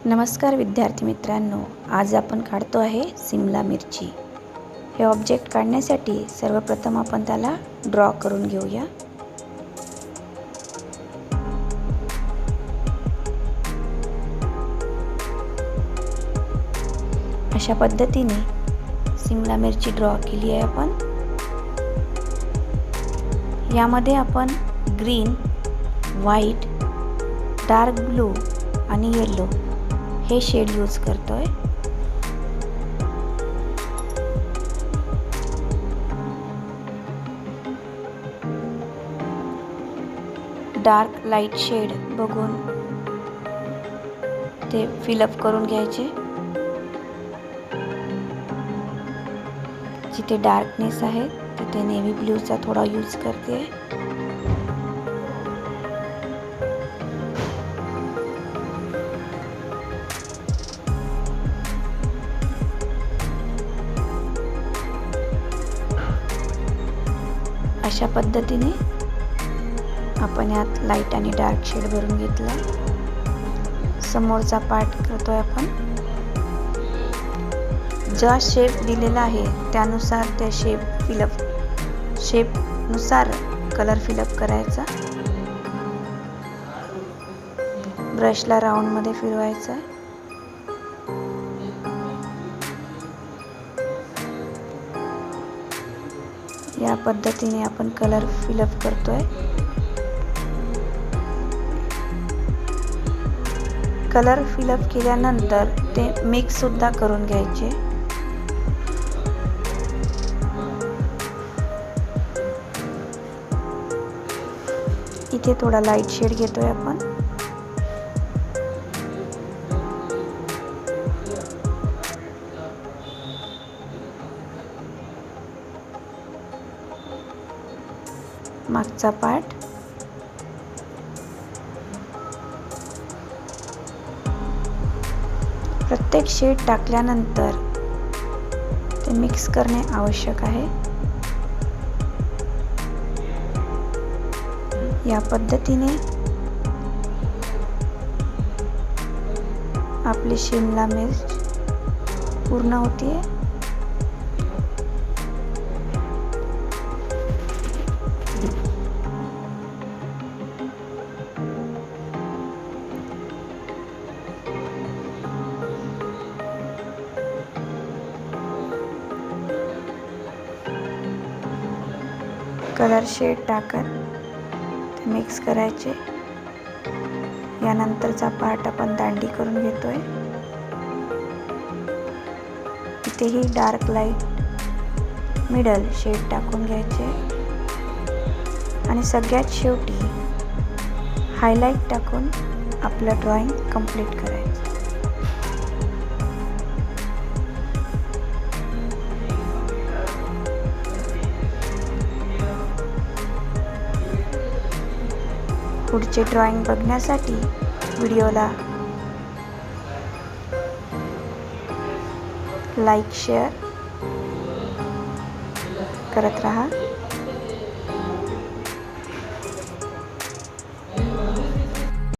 नमस्कार विद्यार्थी मित्रांनो, आज आपण काढतो आहे सिमला मिरची। हे ऑब्जेक्ट काढण्यासाठी सर्वप्रथम आपण त्याला ड्रॉ करून घेऊया। अशा पद्धतीने सिमला मिरची ड्रॉ केली आहे आपण। यामध्ये आपण ग्रीन, व्हाईट, डार्क ब्लू आणि येलो हे शेड यूज करतोय। डार्क लाईट शेड बघून ते फिलअप करून घ्यायचे। जिथे डार्कनेस आहे तिथे नेव्ही ब्लूचा थोडा यूज करते। अशा पद्धतीने आपण यात लाईट आणि डार्क शेड भरून घेतला। समोरचा पार्ट करतोय आपण। जो शेप दिलेला आहे त्यानुसार त्या शेप नुसार कलर फिलअप करायचा। ब्रशला राऊंड मध्ये फिरवायचा। या पद्धतीने आपण कलर फिलअप करतोय। कलर फिलअप केल्यानंतर ते मिक्स सुद्धा करून घ्यायचे। इथे थोडा लाईट शेड घेतोय आपण। मागचा पार्ट प्रत्येक शेड टाकल्यानंतर ते मिक्स करणे आवश्यक आहे। या पद्धतीने आपली शिमला मिर्च पूर्ण होते। कलर शेड टाकत ते मिक्स करायचे। यानंतरचा पार्ट आपण दांडी करून घेतोय। इथेही डार्क लाईट मिडल शेड टाकून घ्यायचे आणि सगळ्यात शेवटी हायलाइट टाकून आपलं ड्रॉइंग कंप्लीट करायचं। पुढचे ड्रॉइंग बघण्यासाठी व्हिडिओला लाईक शेअर करत रहा।